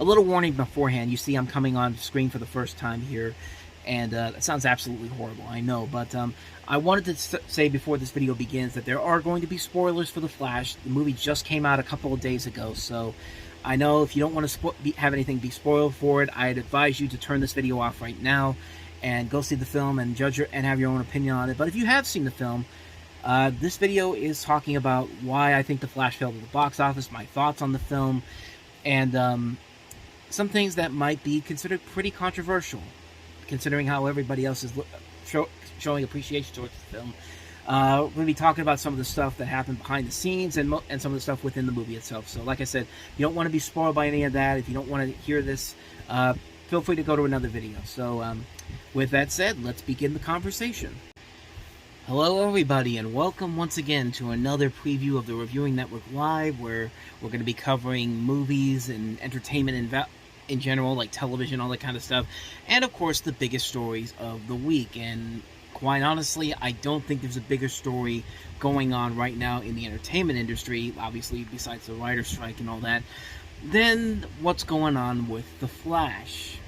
little warning beforehand. You see I'm coming on screen for the first time here, and that sounds absolutely horrible, I know, but I wanted to say before this video begins that there are going to be spoilers for The Flash. The movie just came out a couple of days ago, so I know if you don't want to have anything be spoiled for it, I'd advise you to turn this video off right now and go see the film and and have your own opinion on it. But if you have seen the film, this video is talking about why I think The Flash failed at the box office, my thoughts on the film, and some things that might be considered pretty controversial, considering how everybody else is showing appreciation towards the film. We're going to be talking about some of the stuff that happened behind the scenes and some of the stuff within the movie itself. So like I said, you don't want to be spoiled by any of that. If you don't want to hear this, feel free to go to another video. So with that said, let's begin the conversation. Hello everybody, and welcome once again to another preview of the Reviewing Network Live, where we're going to be covering movies and entertainment in general, like television, all that kind of stuff, and of course the biggest stories of the week. And quite honestly, I don't think there's a bigger story going on right now in the entertainment industry, obviously besides the writer's strike and all that, than what's going on with The Flash.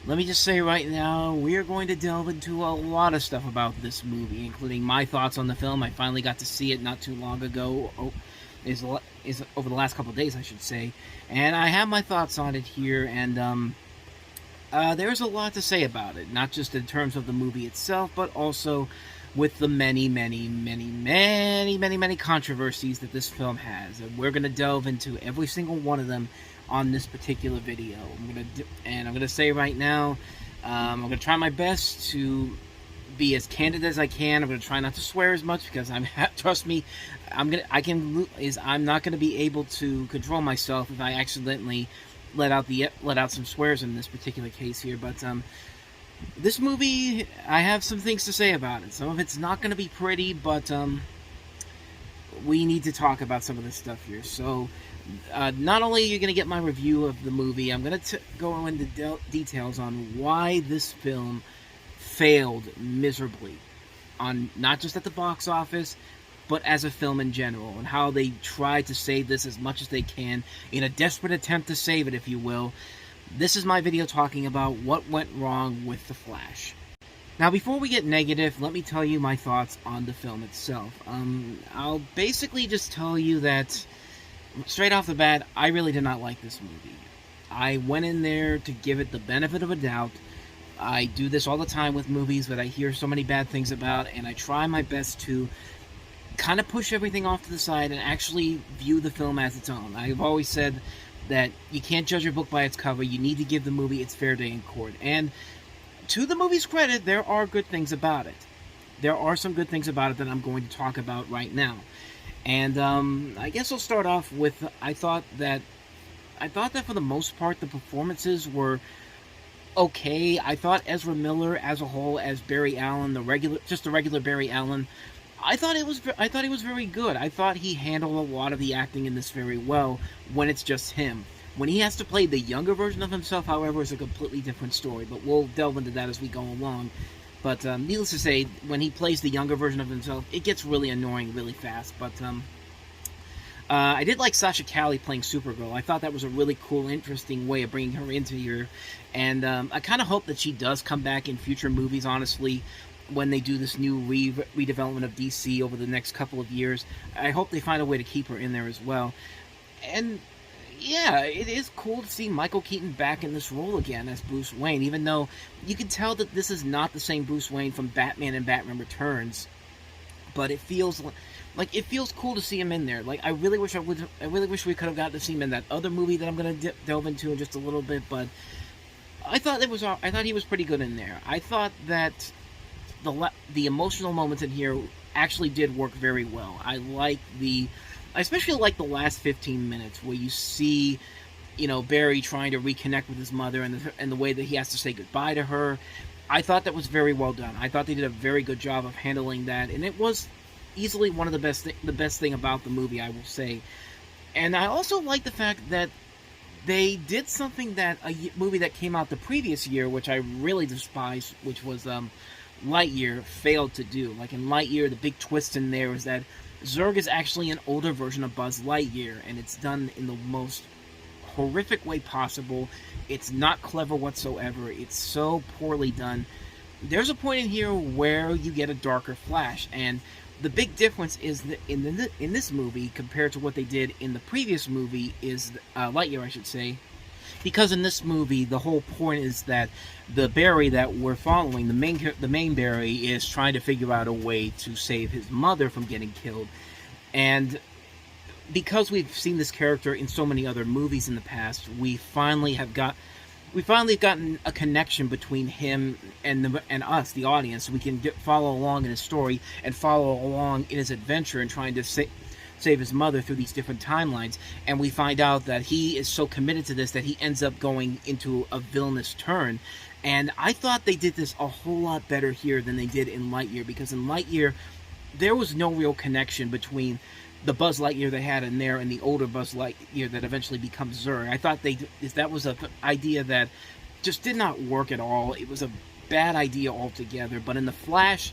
Let me just say right now, we are going to delve into a lot of stuff about this movie, including my thoughts on the film. I finally got to see it not too long ago, is over the last couple of days, I should say, and I have my thoughts on it here, and there's a lot to say about it, not just in terms of the movie itself, but also with the many controversies that this film has, and we're going to delve into every single one of them on this particular video. I'm gonna say right now, I'm gonna try my best to be as candid as I can. I'm gonna try not to swear as much because trust me, I'm not gonna be able to control myself if I accidentally let out some swears in this particular case here. But this movie, I have some things to say about it. Some of it's not gonna be pretty, but we need to talk about some of this stuff here. So not only are you going to get my review of the movie, I'm going to go into details on why this film failed miserably, on not just at the box office, but as a film in general, and how they tried to save this as much as they can in a desperate attempt to save it, if you will. This is my video talking about what went wrong with The Flash. Now, before we get negative, let me tell you my thoughts on the film itself. I'll basically just tell you that, straight off the bat, I really did not like this movie. I went in there to give it the benefit of a doubt. I do this all the time with movies that I hear so many bad things about, and I try my best to kind of push everything off to the side and actually view the film as its own. I've always said that you can't judge a book by its cover. You need to give the movie its fair day in court. And to the movie's credit, there are good things about it. There are some good things about it that I'm going to talk about right now. And I guess I'll start off with, I thought that for the most part the performances were okay. I thought Ezra Miller as a whole, as Barry Allen, the regular Barry Allen, I thought he was very good. I thought he handled a lot of the acting in this very well when it's just him. When he has to play the younger version of himself, however, is a completely different story, but we'll delve into that as we go along. But needless to say, when he plays the younger version of himself, it gets really annoying really fast. But I did like Sasha Calle playing Supergirl. I thought that was a really cool, interesting way of bringing her into here. And I kind of hope that she does come back in future movies, honestly, when they do this new redevelopment of DC over the next couple of years. I hope they find a way to keep her in there as well. And yeah, it is cool to see Michael Keaton back in this role again as Bruce Wayne, even though you can tell that this is not the same Bruce Wayne from Batman and Batman Returns. But it feels cool to see him in there. Like, I really wish we could have gotten to see him in that other movie that I'm going to delve into in just a little bit. But I thought he was pretty good in there. I thought that the emotional moments in here actually did work very well. I especially like the last 15 minutes where you see, Barry trying to reconnect with his mother and the way that he has to say goodbye to her. I thought that was very well done. I thought they did a very good job of handling that, and it was easily one of the best thing about the movie, I will say. And I also like the fact that they did something that a movie that came out the previous year, which I really despise, which was Lightyear, failed to do. Like in Lightyear, the big twist in there is that Zurg is actually an older version of Buzz Lightyear, and it's done in the most horrific way possible. It's not clever whatsoever. It's so poorly done. There's a point in here where you get a darker Flash, and the big difference is that in this movie compared to what they did in the previous movie is Lightyear, I should say. Because in this movie, the whole point is that the Barry that we're following, the main Barry, is trying to figure out a way to save his mother from getting killed. And because we've seen this character in so many other movies in the past, we finally have gotten a connection between him and us, the audience. We can follow along in his story and follow along in his adventure in trying to save his mother through these different timelines. And we find out that he is so committed to this that he ends up going into a villainous turn. And I thought they did this a whole lot better here than they did in Lightyear, because in Lightyear, there was no real connection between the Buzz Lightyear they had in there and the older Buzz Lightyear that eventually becomes Zurg. I thought that was an idea that just did not work at all. It was a bad idea altogether. But in The Flash,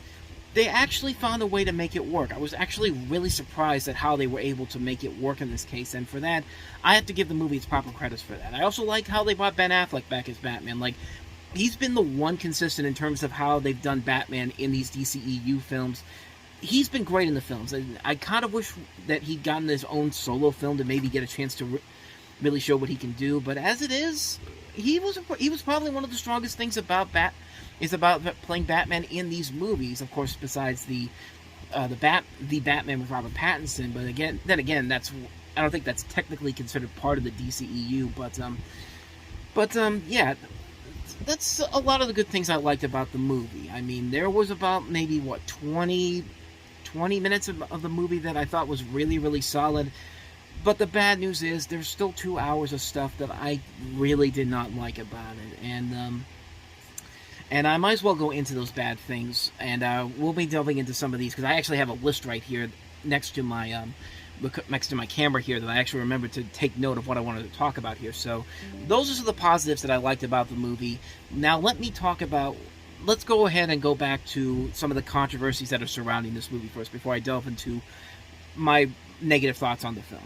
they actually found a way to make it work. I was actually really surprised at how they were able to make it work in this case, and for that, I have to give the movie its proper credits for that. I also like how they brought Ben Affleck back as Batman. Like, he's been the one consistent in terms of how they've done Batman in these DCEU films. He's been great in the films, and I kind of wish that he'd gotten his own solo film to maybe get a chance to really show what he can do. But as it is, he was probably one of the strongest things about playing Batman in these movies. Of course, besides the Batman with Robert Pattinson. But then again, I don't think that's technically considered part of the DCEU. But yeah. That's a lot of the good things I liked about the movie. I mean, there was about maybe 20 minutes of the movie that I thought was really, really solid. But the bad news is there's still 2 hours of stuff that I really did not like about it. And I might as well go into those bad things. And we'll be delving into some of these, because I actually have a list right here next to my camera here that I actually remembered to take note of what I wanted to talk about here. So those are the positives that I liked about the movie. Now let's go ahead and go back to some of the controversies that are surrounding this movie first, before I delve into my negative thoughts on the film.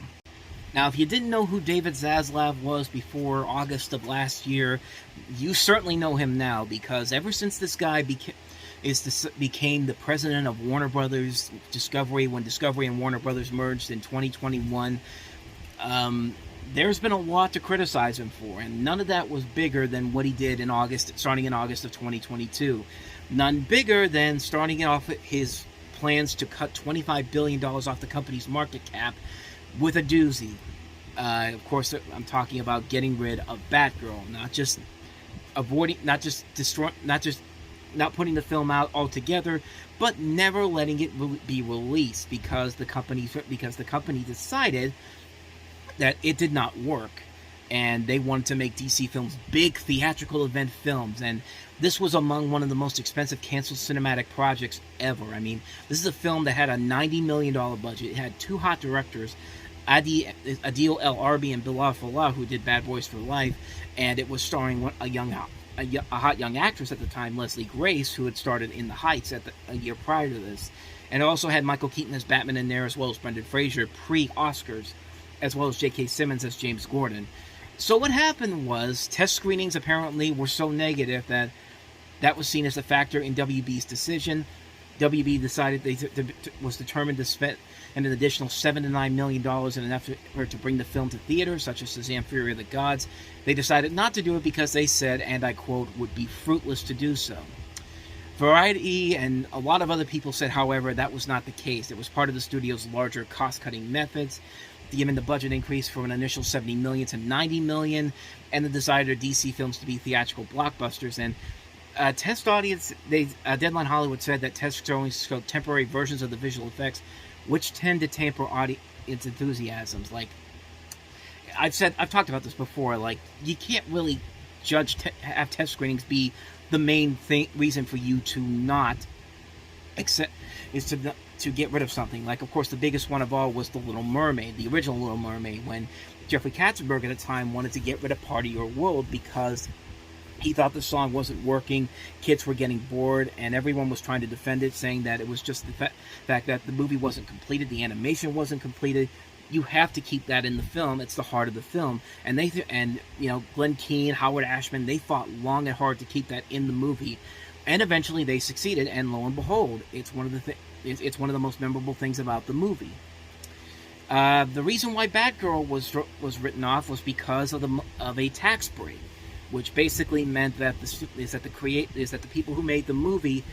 Now, if you didn't know who David Zaslav was before August of last year, you certainly know him now, because ever since this guy became the president of Warner Brothers Discovery, when Discovery and Warner Brothers merged in 2021, there's been a lot to criticize him for, and none of that was bigger than what he did starting in August of 2022. None bigger than starting off his plans to cut $25 billion off the company's market cap with a doozy. Of course, I'm talking about getting rid of Batgirl, not putting the film out altogether, but never letting it be released because the company decided that it did not work, and they wanted to make DC films big theatrical event films, and this was among one of the most expensive canceled cinematic projects ever. I mean, this is a film that had a $90 million budget. It had 2 hot directors, Adil El Arbi and Bilal Fallah, who did Bad Boys for Life, and it was starring a hot young actress at the time, Leslie Grace, who had started in The Heights a year prior to this. And it also had Michael Keaton as Batman in there, as well as Brendan Fraser pre-Oscars, as well as J.K. Simmons as James Gordon. So what happened was, test screenings apparently were so negative that was seen as a factor in WB's decision. WB decided was determined to spend an additional $7 to $9 million in an effort to bring the film to theaters, such as Shazam! Fury of the Gods. They decided not to do it because they said, and I quote, would be fruitless to do so. Variety and a lot of other people said, however, that was not the case. It was part of the studio's larger cost-cutting methods, given the budget increase from an initial $70 million to $90 million, and the desire of DC films to be theatrical blockbusters. And test audience, Deadline Hollywood said that test showings showed temporary versions of the visual effects, which tend to tamper audience enthusiasms. Like, I've talked about this before. Like, you can't really have test screenings be the main reason for you to not accept to get rid of something. Like, of course, the biggest one of all was The Little Mermaid, the original Little Mermaid, when Jeffrey Katzenberg at the time wanted to get rid of Part of Your World because he thought the song wasn't working, kids were getting bored, and everyone was trying to defend it, saying that it was just the fact that the movie wasn't completed, the animation wasn't completed, You have to keep that in the film. It's the heart of the film. And Glenn Keane, Howard Ashman, they fought long and hard to keep that in the movie. And eventually they succeeded, and lo and behold, it's one of the most memorable things about the movie. The reason why Batgirl was written off was because of a tax break, which basically meant that the people who made the movie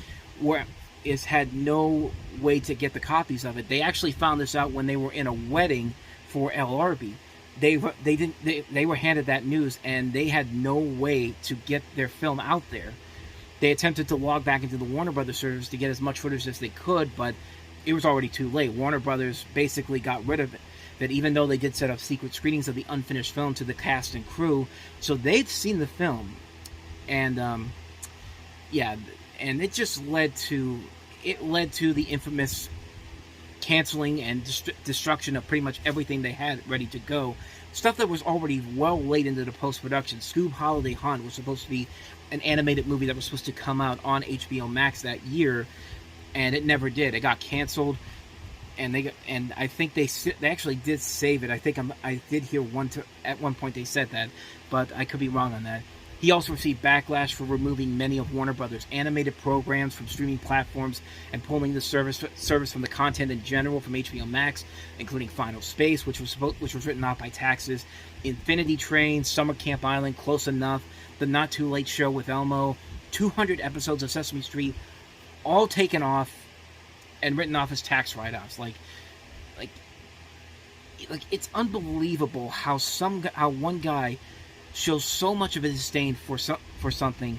had no way to get the copies of it. They actually found this out when they were in a wedding for LRB. They were handed that news, and they had no way to get their film out there. They attempted to log back into the Warner Brothers servers to get as much footage as they could, but it was already too late. Warner Brothers basically got rid of it. That even though they did set up secret screenings of the unfinished film to the cast and crew, so they'd seen the film, and and it just led to the infamous canceling and destruction of pretty much everything they had ready to go. Stuff that was already well late into the post-production. Scoob Holiday Hunt was supposed to be an animated movie that was supposed to come out on HBO Max that year, and it never did. It got canceled, and I think they actually did save it. I did hear at one point they said that, but I could be wrong on that. He also received backlash for removing many of Warner Brothers' animated programs from streaming platforms and pulling the service from the content in general from HBO Max, including Final Space, which was written off by taxes, Infinity Train, Summer Camp Island, Close Enough, The Not Too Late Show with Elmo, 200 episodes of Sesame Street, all taken off and written off as tax write-offs. Like it's unbelievable how one guy shows so much of a disdain for something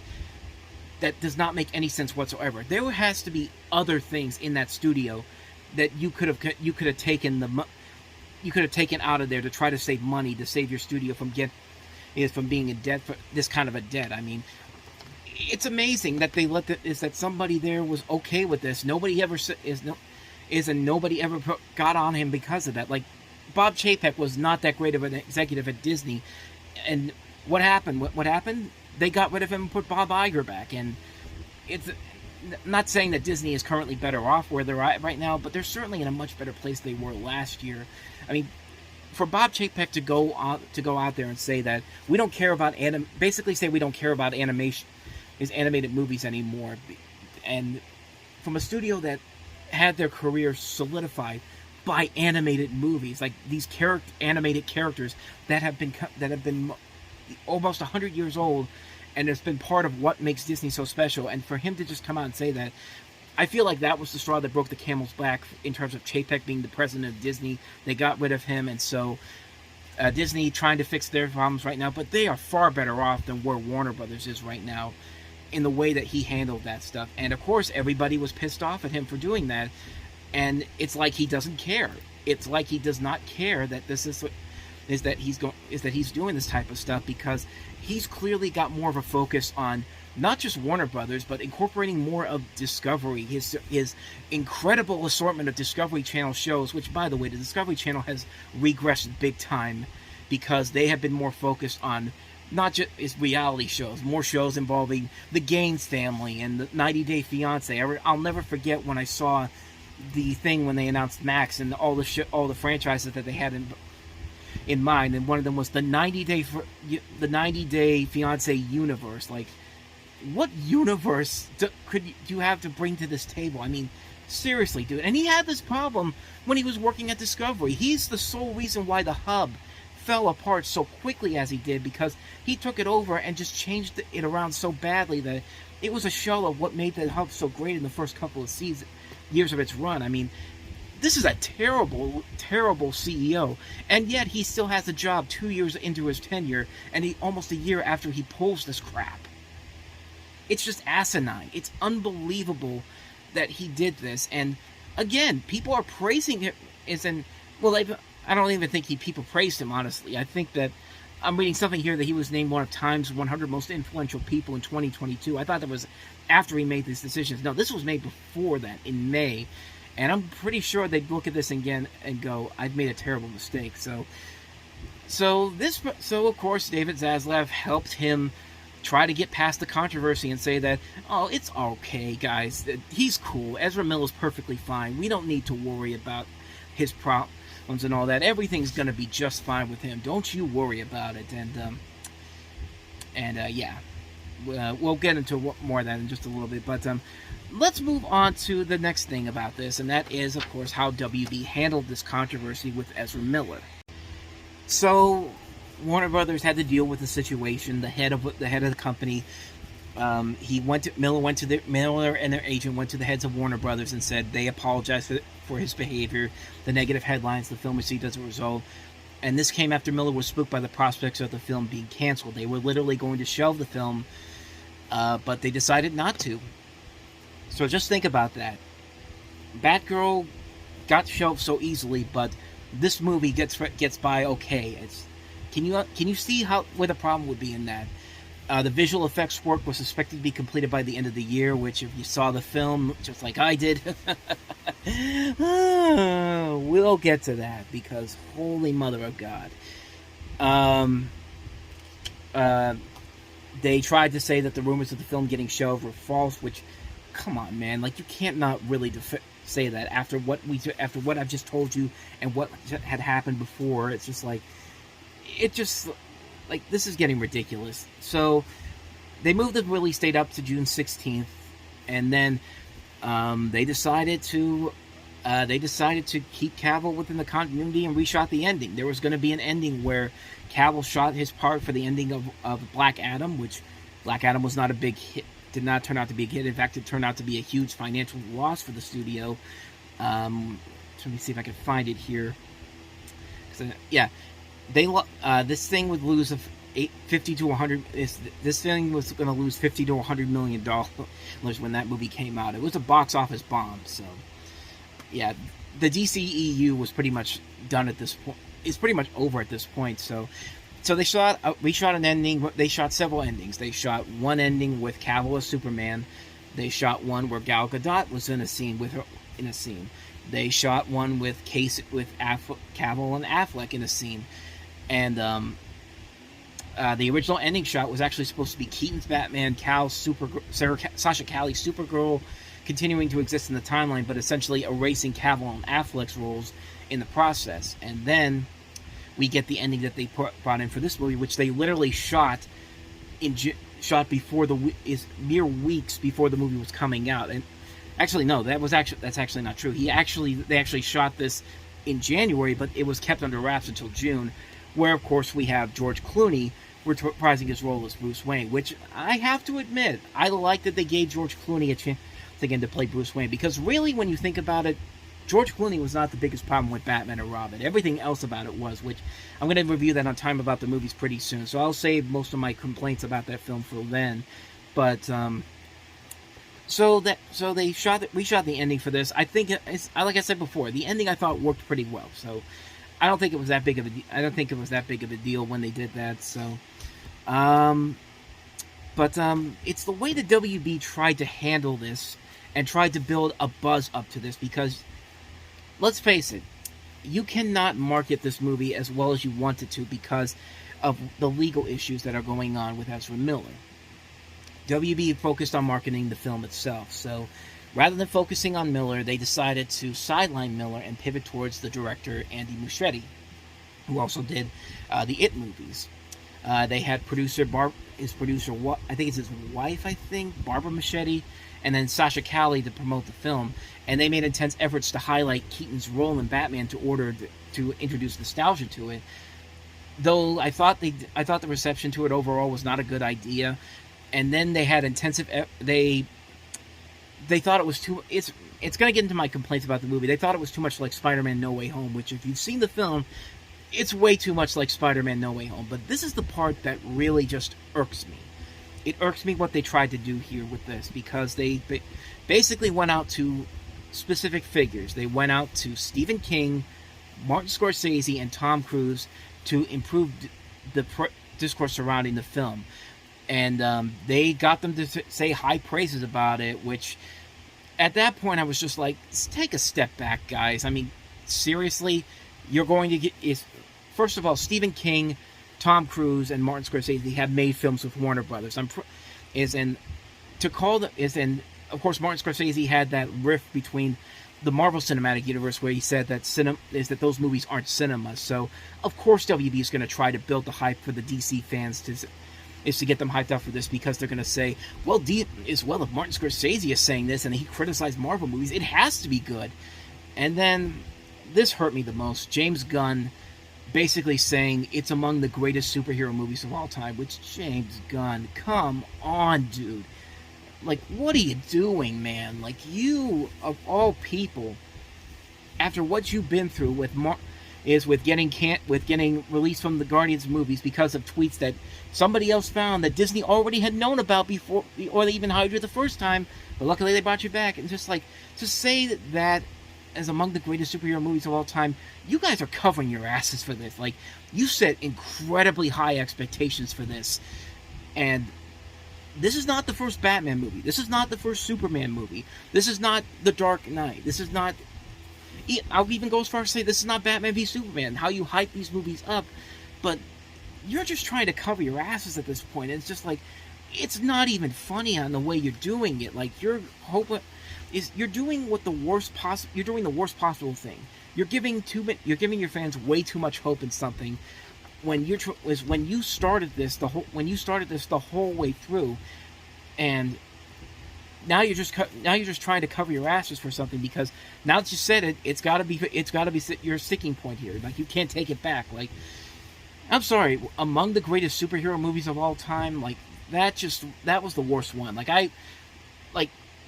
that does not make any sense whatsoever. There has to be other things in that studio that you could have taken out of there to try to save money, to save your studio from being in debt for this kind of a debt. I mean, it's amazing that that somebody there was okay with this. Nobody ever got on him because of that. Like, Bob Chapek was not that great of an executive at Disney. And what happened? What happened? They got rid of him and put Bob Iger back. And it's not saying that Disney is currently better off where they're at right now, but they're certainly in a much better place they were last year. I mean, for Bob Chapek to go out there and say that we don't care about basically say we don't care about animated movies anymore, and from a studio that had their career solidified by animated movies, like these animated characters that have been almost 100 years old, and it's been part of what makes Disney so special. And for him to just come out and say that, I feel like that was the straw that broke the camel's back in terms of Chapek being the president of Disney. They got rid of him, and so Disney trying to fix their problems right now, but they are far better off than where Warner Brothers is right now in the way that he handled that stuff. And of course, everybody was pissed off at him for doing that. And it's like he doesn't care. It's like he does not care that he's doing this type of stuff, because he's clearly got more of a focus on not just Warner Brothers, but incorporating more of Discovery. His incredible assortment of Discovery Channel shows, which, by the way, the Discovery Channel has regressed big time, because they have been more focused on not just reality shows, more shows involving the Gaines family and the 90 Day Fiance. I'll never forget when I saw the thing when they announced Max and all the franchises that they had in mind, and one of them was the 90 Day Fiance universe. Like, what universe could you have to bring to this table? I mean, seriously, dude. And he had this problem when he was working at Discovery. He's the sole reason why the hub fell apart so quickly as he did, because he took it over and just changed it around so badly that it was a shell of what made the hub so great in the first couple of years of its run. I mean, this is a terrible, terrible CEO, and yet he still has a job 2 years into his tenure, and almost a year after he pulls this crap. It's just asinine. It's unbelievable that he did this, and again, people are praising him. I don't even think people praised him, honestly. I think that I'm reading something here that he was named one of Time's 100 most influential people in 2022. I thought that was after he made these decisions. No, this was made before that, in May. And I'm pretty sure they'd look at this again and go, I've made a terrible mistake. So of course, David Zaslav helped him try to get past the controversy and say that, oh, it's okay, guys. He's cool. Ezra Miller's perfectly fine. We don't need to worry about his and all that. Everything's going to be just fine with him. Don't you worry about it. Yeah, we'll get into more of that in just a little bit. But let's move on to the next thing about this, and that is, of course, how WB handled this controversy with Ezra Miller. So Warner Brothers had to deal with the situation. The head of the company, Miller and their agent went to the heads of Warner Brothers and said they apologized for his behavior, the negative headlines the film received as a result. And this came after Miller was spooked by the prospects of the film being canceled. They were literally going to shelve the film, but they decided not to. So just think about that. Batgirl got shelved so easily, but this movie gets by okay. Can you see where the problem would be in that? The visual effects work was expected to be completed by the end of the year, which, if you saw the film, just like I did, we'll get to that, because holy mother of God. They tried to say that the rumors of the film getting shelved were false, which, come on, man, like, you can't not really say that after what I've just told you and what had happened before. It's just like, this is getting ridiculous. So they moved the release date up to June 16th, and then they decided to keep Cavill within the continuity and reshot the ending. There was going to be an ending where Cavill shot his part for the ending of Black Adam, which Black Adam was not a big hit, did not turn out to be a hit. In fact, it turned out to be a huge financial loss for the studio. Let me see if I can find it here. Yeah. This thing would lose $50 to $100. This thing was going to lose $50 to $100 million when that movie came out. It was a box office bomb. So, yeah, the DCEU was pretty much done at this point. It's pretty much over at this point. So they reshot an ending. They shot several endings. They shot one ending with Cavill as Superman. They shot one where Gal Gadot was in a scene with her in a scene. They shot one with Cavill and Affleck in a scene. And the original ending shot was actually supposed to be Keaton's Batman, Sasha Calle's Supergirl, continuing to exist in the timeline, but essentially erasing Cavill and Affleck's roles in the process. And then we get the ending that they brought in for this movie, which they literally shot before mere weeks before the movie was coming out. And actually, no, that's actually not true. They actually shot this in January, but it was kept under wraps until June, where, of course, we have George Clooney reprising his role as Bruce Wayne, which I have to admit, I like that they gave George Clooney a chance again to play Bruce Wayne, because really, when you think about it, George Clooney was not the biggest problem with Batman and Robin. Everything else about it was, which I'm going to review that on Time About the Movies pretty soon, so I'll save most of my complaints about that film for then. But so they reshot the ending for this. I think like I said before, the ending I thought worked pretty well. So I don't think it was that big of a deal when they did that. So, it's the way the WB tried to handle this and tried to build a buzz up to this, because let's face it, you cannot market this movie as well as you want it to because of the legal issues that are going on with Ezra Miller. WB focused on marketing the film itself, so rather than focusing on Miller, they decided to sideline Miller and pivot towards the director Andy Muschietti, who also did the It movies. They had I think it's his wife, Barbara Muschietti, and then Sasha Calle to promote the film, and they made intense efforts to highlight Keaton's role in Batman to introduce nostalgia to it. Though I thought the reception to it overall was not a good idea, and then they had they thought it was too. It's going to get into my complaints about the movie. They thought it was too much like Spider-Man No Way Home, which, if you've seen the film, it's way too much like Spider-Man No Way Home. But this is the part that really just irks me. It irks me what they tried to do here with this, because they basically went out to specific figures. They went out to Stephen King, Martin Scorsese, and Tom Cruise to improve the discourse surrounding the film. And they got them to say high praises about it, which at that point I was just like, take a step back, guys. I mean, seriously, you're going to get... First of all, Stephen King, Tom Cruise, and Martin Scorsese have made films with Warner Brothers. Of course, Martin Scorsese had that rift between the Marvel Cinematic Universe, where he said that those movies aren't cinema. So of course WB is going to try to build the hype for the DC fans to get them hyped up for this, because they're going to say, well, if Martin Scorsese is saying this and he criticized Marvel movies, it has to be good. And then this hurt me the most. James Gunn basically saying it's among the greatest superhero movies of all time, which, James Gunn, come on, dude. Like, what are you doing, man? Like, you, of all people, after what you've been through with getting released from the Guardians movies because of tweets that somebody else found that Disney already had known about before, or they even hired you the first time, but luckily they brought you back. And just like, to say that as among the greatest superhero movies of all time, you guys are covering your asses for this. Like, you set incredibly high expectations for this, and this is not the first Batman movie. This is not the first Superman movie. This is not The Dark Knight. This is not... I'll even go as far as to say this is not Batman v Superman, how you hype these movies up, but you're just trying to cover your asses at this point. It's just like, it's not even funny on the way you're doing it. Like, you're doing the worst possible thing. You're giving your fans way too much hope in something when you started this the whole way through, and now you're just trying to cover your asses for something, because now that you said it, it's got to be your sticking point here. Like, you can't take it back. Like, I'm sorry, among the greatest superhero movies of all time, like, that was the worst one. Like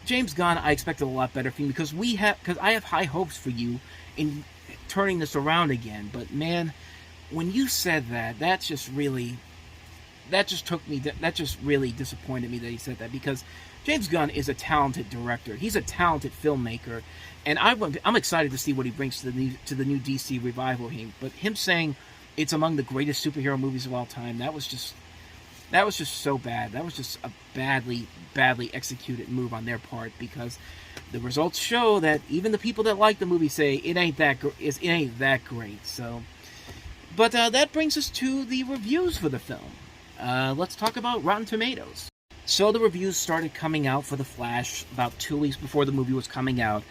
James Gunn, I expected a lot better from you, because I have high hopes for you in turning this around again. But man, when you said that just really disappointed me that he said that, because James Gunn is a talented director. He's a talented filmmaker, and I'm excited to see what he brings to the new DC revival. But him saying it's among the greatest superhero movies of all time, that was just so bad. That was just a badly executed move on their part, because the results show that even the people that like the movie say it ain't that great. So, but that brings us to the reviews for the film. Let's talk about Rotten Tomatoes. So the reviews started coming out for The Flash about 2 weeks before the movie was coming out,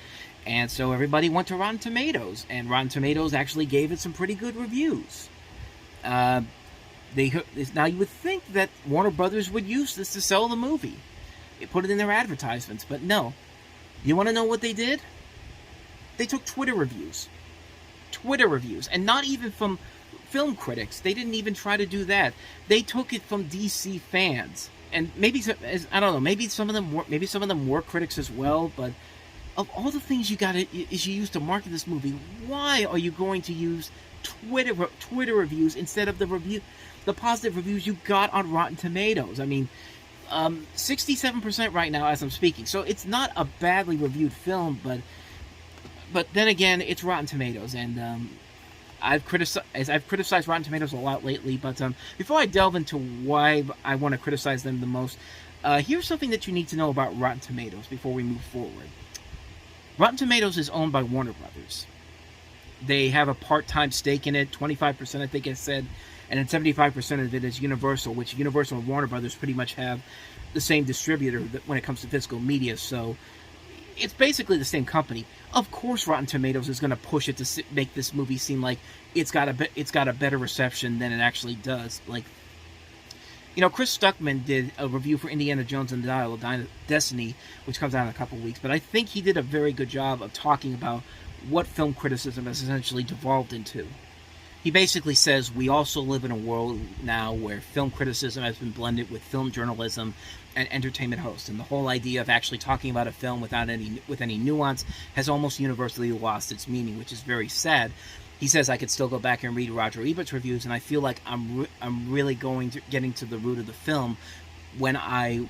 and so everybody went to Rotten Tomatoes, and Rotten Tomatoes actually gave it some pretty good reviews. Now you would think that Warner Brothers would use this to sell the movie. They put it in their advertisements, but no. You want to know what they did? They took Twitter reviews, and not even from film critics. They didn't even try to do that. They took it from DC fans, and maybe, I don't know, maybe some of them were critics as well. But of all the things you use to market this movie, why are you going to use Twitter reviews instead of the positive reviews you got on Rotten Tomatoes? I mean, 67% right now as I'm speaking, so it's not a badly reviewed film, but then again, it's Rotten Tomatoes, and I've criticized Rotten Tomatoes a lot lately. But before I delve into why I want to criticize them the most, here's something that you need to know about Rotten Tomatoes before we move forward. Rotten Tomatoes is owned by Warner Brothers. They have a part-time stake in it, 25% I think I said, and then 75% of it is Universal, which Universal and Warner Brothers pretty much have the same distributor when it comes to physical media, so it's basically the same company. Of course Rotten Tomatoes is going to push it to make this movie seem like it's got a better reception than it actually does. Like, you know, Chris Stuckman did a review for Indiana Jones and the Dial of Destiny, which comes out in a couple weeks, but I think he did a very good job of talking about what film criticism has essentially devolved into. He basically says we also live in a world now where film criticism has been blended with film journalism and entertainment hosts, and the whole idea of actually talking about a film with any nuance has almost universally lost its meaning, which is very sad. He says I could still go back and read Roger Ebert's reviews, and I feel like I'm really getting to the root of the film when I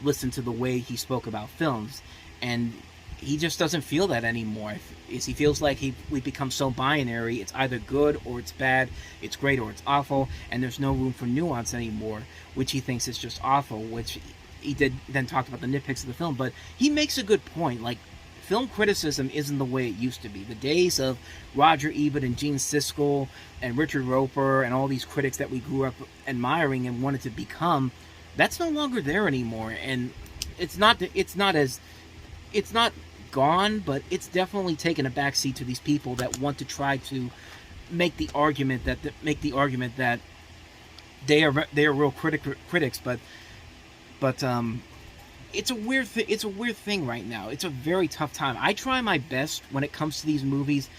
listen to the way he spoke about films, and he just doesn't feel that anymore. He feels like we've become so binary. It's either good or it's bad, it's great or it's awful, and there's no room for nuance anymore, which he thinks is just awful, which he did then talk about the nitpicks of the film. But he makes a good point. Like, film criticism isn't the way it used to be. The days of Roger Ebert and Gene Siskel and Richard Roeper and all these critics that we grew up admiring and wanted to become, that's no longer there anymore. And it's not gone, but it's definitely taken a backseat to these people that want to try to make the argument that they are real critics, but it's a weird it's a weird thing right now. It's a very tough time. I try my best when it comes to these movies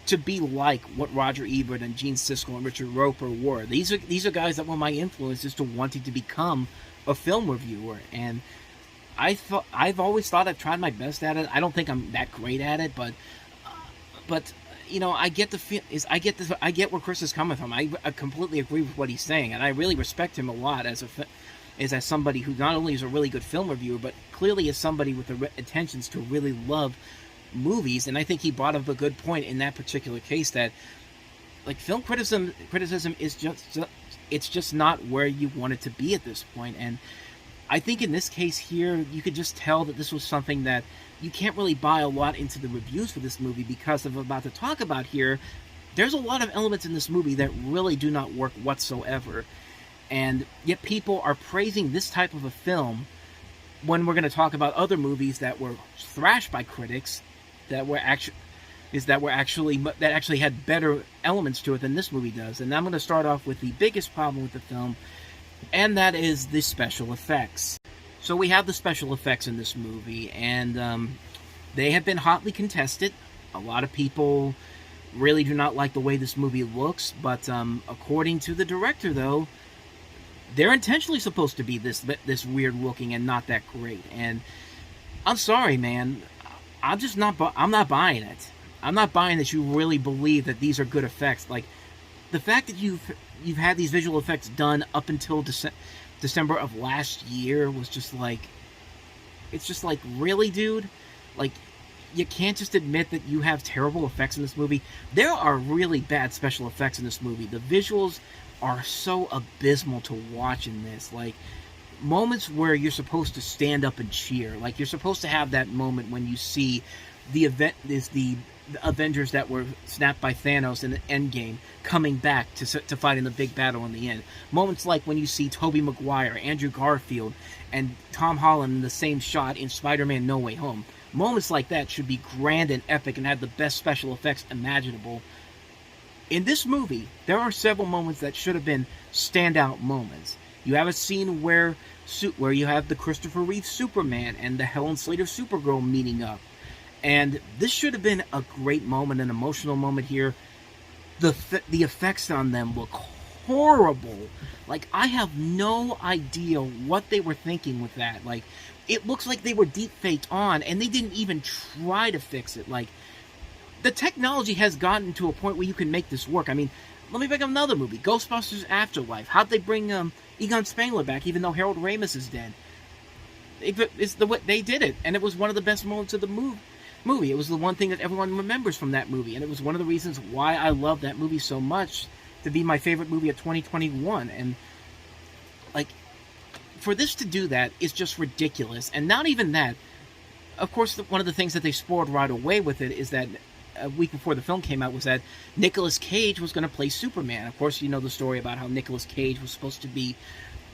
to be like what Roger Ebert and Gene Siskel and Richard Roeper were. These are guys that were my influences to wanting to become a film reviewer, and I've always thought I've tried my best at it. I don't think I'm that great at it, but you know, I get where Chris is coming from. I completely agree with what he's saying, and I really respect him a lot as somebody who not only is a really good film reviewer, but clearly is somebody with the intentions to really love movies. And I think he brought up a good point in that particular case, that like film criticism is just not where you want it to be at this point. And I think in this case here, you could just tell that this was something that you can't really buy a lot into the reviews for this movie, because of what I'm about to talk about here. There's a lot of elements in this movie that really do not work whatsoever. And yet people are praising this type of a film when we're going to talk about other movies that were thrashed by critics that actually had better elements to it than this movie does. And I'm going to start off with the biggest problem with the film, and that is the special effects. So we have the special effects in this movie, and they have been hotly contested. A lot of people really do not like the way this movie looks, but according to the director, though, they're intentionally supposed to be this weird looking and not that great. And I'm sorry, man, I'm not buying it. I'm not buying that you really believe that these are good effects. Like, the fact that you've had these visual effects done up until December of last year was just like, it's just like, really, dude? Like, you can't just admit that you have terrible effects in this movie. There are really bad special effects in this movie. The visuals are so abysmal to watch in this. Like, moments where you're supposed to stand up and cheer. Like, you're supposed to have that moment when you see the Avengers that were snapped by Thanos in the Endgame coming back to fight in the big battle in the end. Moments like when you see Tobey Maguire, Andrew Garfield, and Tom Holland in the same shot in Spider-Man No Way Home. Moments like that should be grand and epic and have the best special effects imaginable. In this movie, there are several moments that should have been standout moments. You have a scene where you have the Christopher Reeve Superman and the Helen Slater Supergirl meeting up. And this should have been a great moment, an emotional moment here. The effects on them look horrible. Like, I have no idea what they were thinking with that. Like, it looks like they were deep-faked on, and they didn't even try to fix it. Like, the technology has gotten to a point where you can make this work. I mean, let me pick up another movie, Ghostbusters Afterlife. How'd they bring Egon Spengler back, even though Harold Ramis is dead? It's the way they did it, and it was one of the best moments of the movie. It was the one thing that everyone remembers from that movie, and it was one of the reasons why I love that movie so much, to be my favorite movie of 2021. And, like, for this to do that is just ridiculous. And not even that. Of course, one of the things that they spoiled right away with it is that a week before the film came out was that Nicolas Cage was going to play Superman. Of course, you know the story about how Nicolas Cage was supposed to be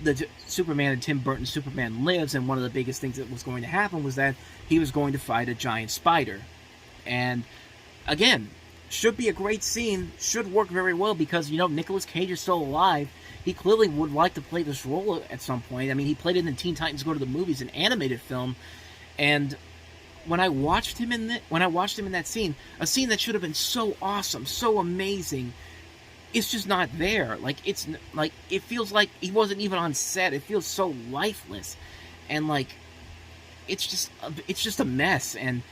the Superman in Tim Burton's Superman Lives, and one of the biggest things that was going to happen was that he was going to fight a giant spider. And again, should be a great scene, should work very well, because, you know, Nicolas Cage is still alive. He clearly would like to play this role at some point. I mean, he played it in Teen Titans Go to the Movies, an animated film, and when I watched him in that scene, a scene that should have been so awesome, so amazing, it's just not there. Like, it's like, it feels like he wasn't even on set. It feels so lifeless, and like, it's just a mess. And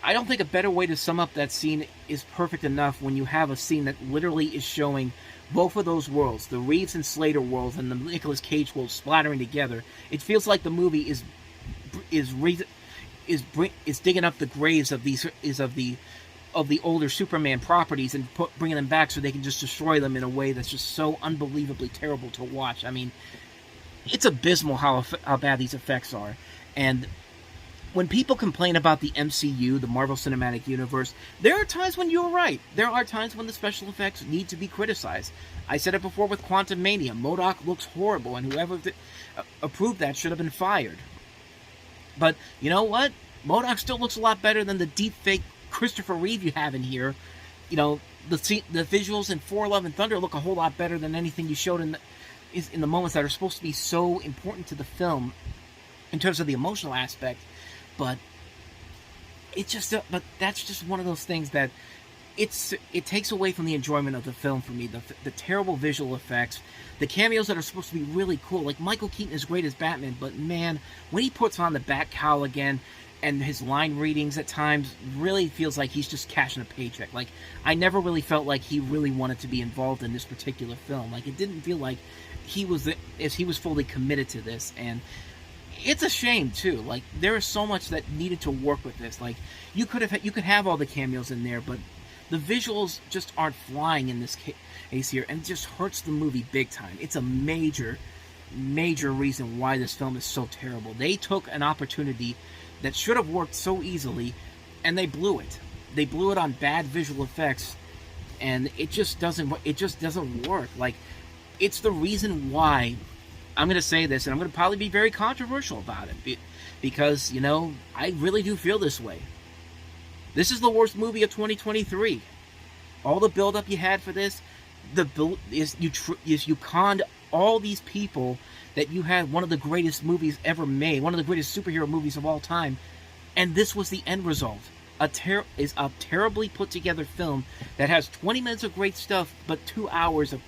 I don't think a better way to sum up that scene is perfect enough when you have a scene that literally is showing both of those worlds, the Reeves and Slater worlds and the Nicolas Cage world, splattering together. It feels like the movie is digging up the graves of the older Superman properties and bringing them back so they can just destroy them in a way that's just so unbelievably terrible to watch. I mean, it's abysmal how bad these effects are. And when people complain about the MCU, the Marvel Cinematic Universe, there are times when you're right. There are times when the special effects need to be criticized. I said it before with Quantum Mania. MODOK looks horrible, and whoever approved that should have been fired. But you know what? MODOK still looks a lot better than the deep fake Christopher Reeve you have in here. You know, the visuals in For Love and Thunder look a whole lot better than anything you showed in the moments that are supposed to be so important to the film in terms of the emotional aspect. But that's just one of those things that it takes away from the enjoyment of the film for me. The terrible visual effects, the cameos that are supposed to be really cool. Like, Michael Keaton is great as Batman, but man, when he puts on the bat cowl again, and his line readings at times really feels like he's just cashing a paycheck. Like, I never really felt like he really wanted to be involved in this particular film. Like, it didn't feel like he was fully committed to this, and it's a shame too. Like, there is so much that needed to work with this. Like, you could have all the cameos in there, but the visuals just aren't flying in this case here, and it just hurts the movie big time. It's a major reason why this film is so terrible. They took an opportunity that should have worked so easily, and they blew it. They blew it on bad visual effects, and it just doesn't work. Like, it's the reason why I'm going to say this, and I'm going to probably be very controversial about it, because, you know, I really do feel this way. This is the worst movie of 2023. All the build-up you had for this, you conned all these people that you had one of the greatest movies ever made, one of the greatest superhero movies of all time, and this was the end result. A terribly put together film that has 20 minutes of great stuff, but 2 hours of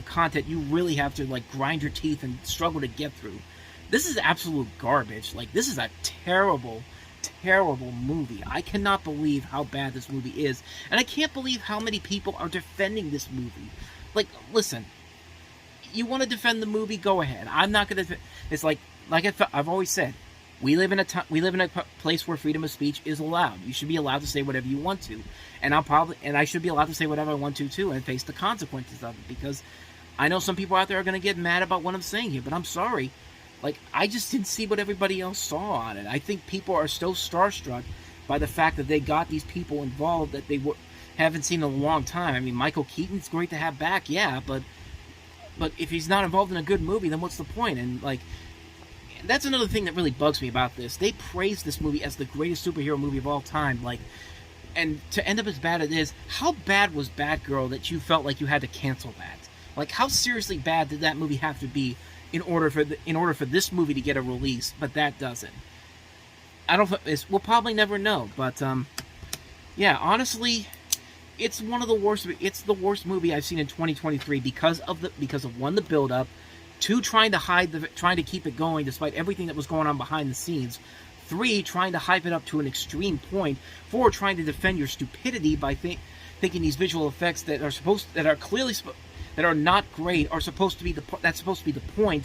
content you really have to, like, grind your teeth and struggle to get through. This is absolute garbage. Like, this is a terrible movie. I cannot believe how bad this movie is, and I can't believe how many people are defending this movie. Like, listen, you want to defend the movie, go ahead. I'm not going to. It's like I've always said, we live in a place where freedom of speech is allowed. You should be allowed to say whatever you want to, and I should be allowed to say whatever I want to too, and face the consequences of it. Because I know some people out there are going to get mad about what I'm saying here, but I'm sorry. Like, I just didn't see what everybody else saw on it. I think people are so starstruck by the fact that they got these people involved that they haven't seen in a long time. I mean, Michael Keaton's great to have back, yeah, but if he's not involved in a good movie, then what's the point? And, like, that's another thing that really bugs me about this. They praised this movie as the greatest superhero movie of all time, like, and to end up as bad as it is, how bad was Batgirl that you felt like you had to cancel that? Like, how seriously bad did that movie have to be in order for this movie to get a release? But that doesn't. We'll probably never know, but yeah, honestly, it's one of the worst. It's the worst movie I've seen in 2023 because of one, the build up, two, trying to keep it going despite everything that was going on behind the scenes, three, trying to hype it up to an extreme point, four, trying to defend your stupidity by thinking these visual effects that are not great are supposed to be the point,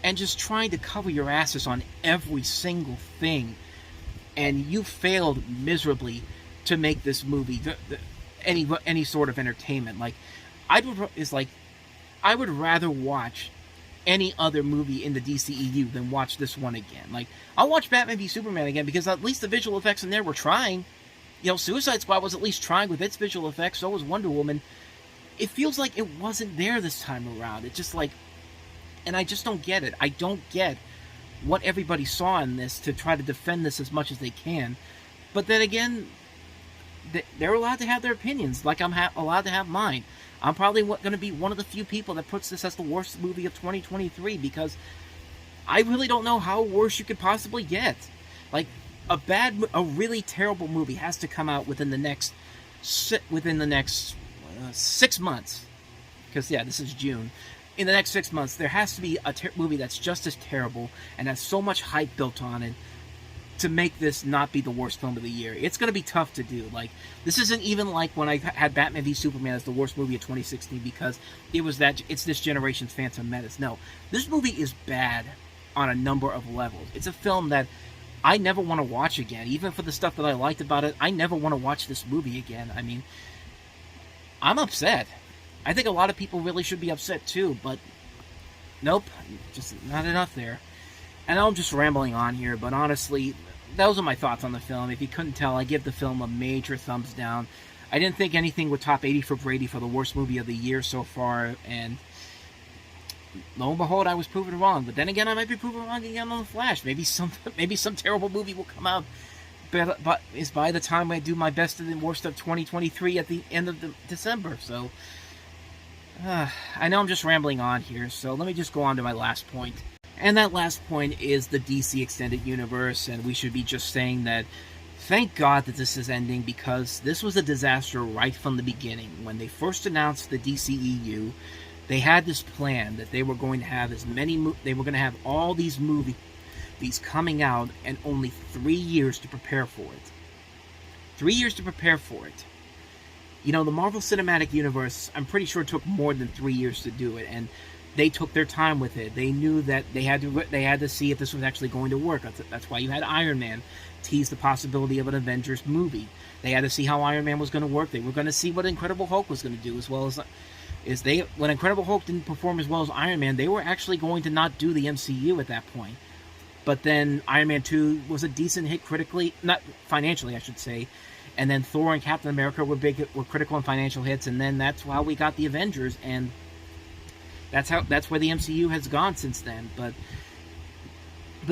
and just trying to cover your asses on every single thing, and you failed miserably to make this movie any sort of entertainment. Like, I would rather watch any other movie in the DCEU than watch this one again. Like, I'll watch Batman v Superman again because at least the visual effects in there were trying. You know, Suicide Squad was at least trying with its visual effects. So was Wonder Woman. It feels like it wasn't there this time around. It's just like, and I just don't get it. I don't get what everybody saw in this to try to defend this as much as they can. But then again, they're allowed to have their opinions, like I'm allowed to have mine. I'm probably going to be one of the few people that puts this as the worst movie of 2023 because I really don't know how worse you could possibly get. Like, a really terrible movie has to come out within the next 6 months. Because, yeah, this is June. In the next 6 months, there has to be a movie that's just as terrible and has so much hype built on it to make this not be the worst film of the year. It's going to be tough to do. Like, this isn't even like when I had Batman v Superman as the worst movie of 2016 because it's this generation's Phantom Menace. No, this movie is bad on a number of levels. It's a film that I never want to watch again. Even for the stuff that I liked about it, I never want to watch this movie again. I mean, I'm upset. I think a lot of people really should be upset too, but nope, just not enough there. And I'm just rambling on here, but honestly, those are my thoughts on the film. If you couldn't tell, I give the film a major thumbs down. I didn't think anything would top 80 for Brady for the worst movie of the year so far, and lo and behold, I was proven wrong. But then again, I might be proven wrong again on the Flash. Maybe some terrible movie will come out. But it's by the time I do my best and worst of 2023 at the end of December. So I know I'm just rambling on here. So let me just go on to my last point. And that last point is the DC Extended Universe. And we should be just saying that thank God that this is ending, because this was a disaster right from the beginning. When they first announced the DCEU, they had this plan that they were going to have they were going to have all these movies coming out, and only 3 years to prepare for it. 3 years to prepare for it. You know, the Marvel Cinematic Universe, I'm pretty sure it took more than 3 years to do it, and they took their time with it. They knew that they had to see if this was actually going to work. That's why you had Iron Man tease the possibility of an Avengers movie. They had to see how Iron Man was going to work. They were going to see what Incredible Hulk was going to do, as well as when Incredible Hulk didn't perform as well as Iron Man, they were actually going to not do the MCU at that point. But then Iron Man 2 was a decent hit critically, not financially, I should say. And then Thor and Captain America were critical and financial hits, and then that's how we got the Avengers, and that's where the MCU has gone since then. But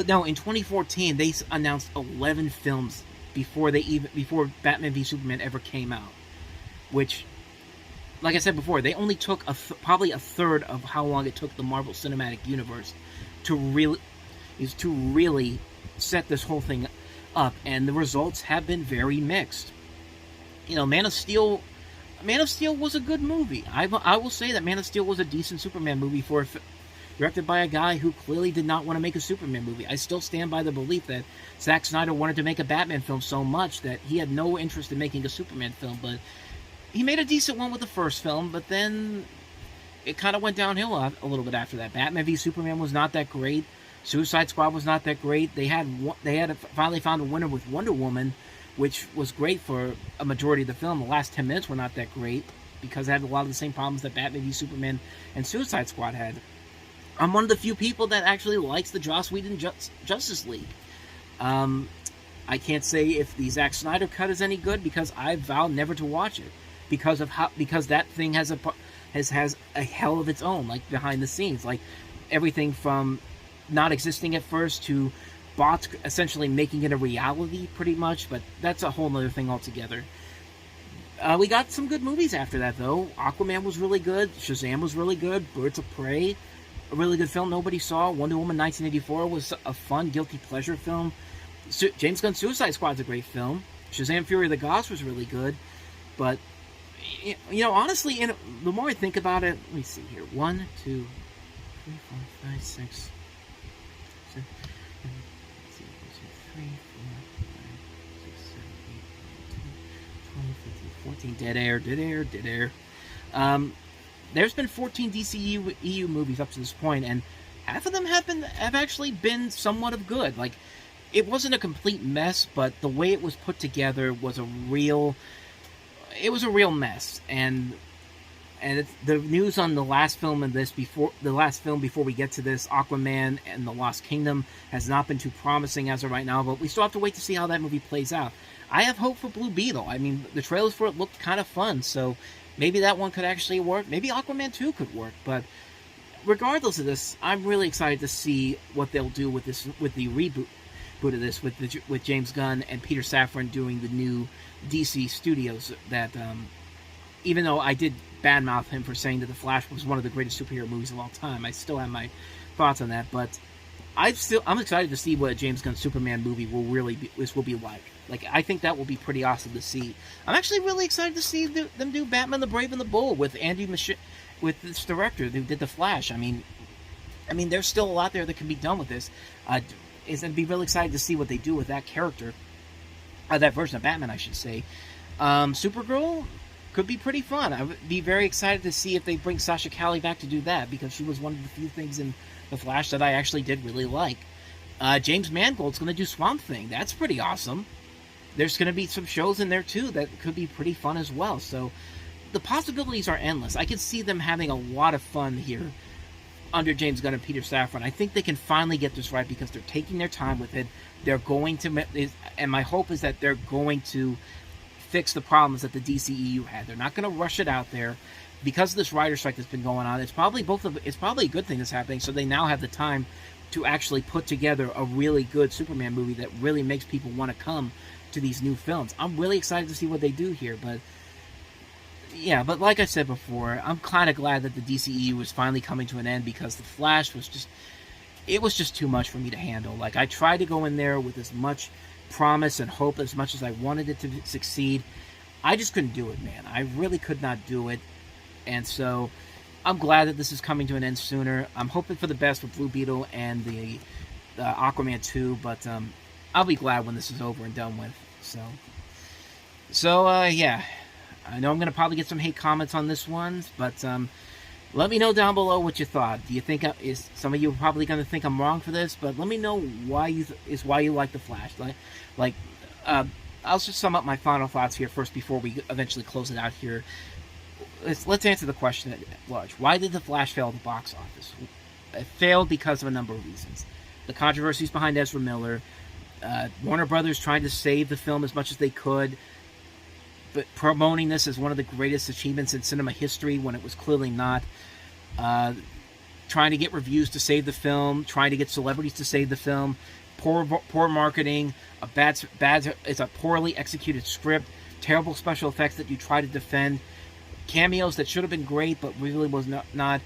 no, in 2014 they announced 11 films before Batman v Superman ever came out, which, like I said before, they only took probably a third of how long it took the Marvel Cinematic Universe to really set this whole thing up, and the results have been very mixed. You know, Man of Steel was a good movie. I will say that Man of Steel was a decent Superman movie directed by a guy who clearly did not want to make a Superman movie. I still stand by the belief that Zack Snyder wanted to make a Batman film so much that he had no interest in making a Superman film, but he made a decent one with the first film, but then it kind of went downhill a little bit after that. Batman v Superman was not that great. Suicide Squad was not that great. They had finally found a winner with Wonder Woman, which was great for a majority of the film. The last 10 minutes were not that great because it had a lot of the same problems that Batman v Superman and Suicide Squad had. I'm one of the few people that actually likes the Joss Whedon Justice League. I can't say if the Zack Snyder cut is any good because I vow never to watch it because that thing has a hell of its own, like behind the scenes, like everything from not existing at first to bots essentially making it a reality pretty much, but that's a whole other thing altogether. We got some good movies after that though. Aquaman was really good, Shazam was really good, Birds of Prey, a really good film nobody saw, Wonder Woman 1984 was a fun guilty pleasure film, James Gunn's Suicide Squad's a great film, Shazam Fury of the Gods was really good, but you know, honestly, the more I think about it, let me see here, 1, 2, 3, 4, 5, 6, 7, 3, 4, 5, 6, 7, 8, 9, 10, 12, 13, 14, dead air. There's been 14 DCEU movies up to this point, and half of them have actually been somewhat of good. Like, it wasn't a complete mess, but the way it was put together was a real mess. And the news on the last film before we get to this, Aquaman and the Lost Kingdom, has not been too promising as of right now, but we still have to wait to see how that movie plays out. I have hope for Blue Beetle. I mean, the trailers for it looked kind of fun, so maybe that one could actually work. Maybe Aquaman 2 could work, but regardless of this, I'm really excited to see what they'll do with the reboot of this, with James Gunn and Peter Safran doing the new DC Studios. That even though I did badmouth him for saying that The Flash was one of the greatest superhero movies of all time, I still have my thoughts on that. But I'm excited to see what a James Gunn Superman movie will be like. Like, I think that will be pretty awesome to see. I'm actually really excited to see them do Batman the Brave and the Bold with with this director who did The Flash. I mean, there's still a lot there that can be done with this. I'd be really excited to see what they do with that character, that version of Batman, I should say. Supergirl could be pretty fun. I would be very excited to see if they bring Sasha Calle back to do that, because she was one of the few things in The Flash that I actually did really like. James Mangold's going to do Swamp Thing. That's pretty awesome. There's going to be some shows in there, too, that could be pretty fun as well. So, the possibilities are endless. I can see them having a lot of fun here under James Gunn and Peter Safran. I think they can finally get this right because they're taking their time with it. They're going to... And my hope is that they're going to fix the problems that the DCEU had. They're not going to rush it out there. because of this writer strike that's been going on, it's probably a good thing that's happening. So they now have the time to actually put together a really good Superman movie that really makes people want to come to these new films. I'm really excited to see what they do here, but yeah, but like I said before, I'm kind of glad that the DCEU was finally coming to an end, because The Flash was just too much for me to handle. Like, I tried to go in there with as much promise and hope as much as I wanted it to succeed. I just couldn't do it, man. I really could not do it. And so I'm glad that this is coming to an end sooner. I'm hoping for the best with Blue Beetle and the Aquaman 2, but I'll be glad when this is over and done with. So yeah. I know I'm going to probably get some hate comments on this one, but let me know down below what you thought. Do you think some of you are probably going to think I'm wrong for this? But let me know why you like The Flash. I'll just sum up my final thoughts here first before we eventually close it out here. Let's answer the question at large. Why did The Flash fail at the box office? It failed because of a number of reasons. The controversies behind Ezra Miller, Warner Brothers trying to save the film as much as they could, but promoting this as one of the greatest achievements in cinema history when it was clearly not. Trying to get reviews to save the film, trying to get celebrities to save the film, poor marketing, it's a poorly executed script, terrible special effects that you try to defend, cameos that should have been great but really was not.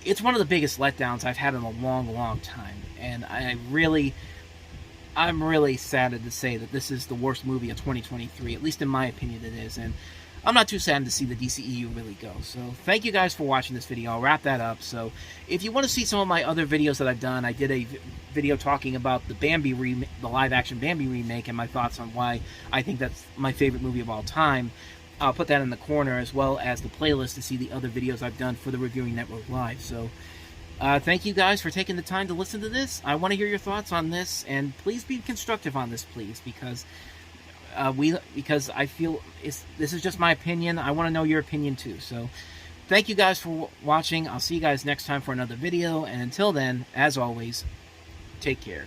It's one of the biggest letdowns I've had in a long, long time, and I'm really saddened to say that this is the worst movie of 2023, at least in my opinion it is, and I'm not too saddened to see the DCEU really go. So thank you guys for watching this video. I'll wrap that up. So if you want to see some of my other videos that I've done, I did a video talking about the live-action Bambi remake and my thoughts on why I think that's my favorite movie of all time. I'll put that in the corner, as well as the playlist to see the other videos I've done for the Reviewing Network Live. So thank you guys for taking the time to listen to this. I want to hear your thoughts on this, and please be constructive on this, please, because I feel this is just my opinion. I want to know your opinion too. So thank you guys for watching. I'll see you guys next time for another video, and until then, as always, take care.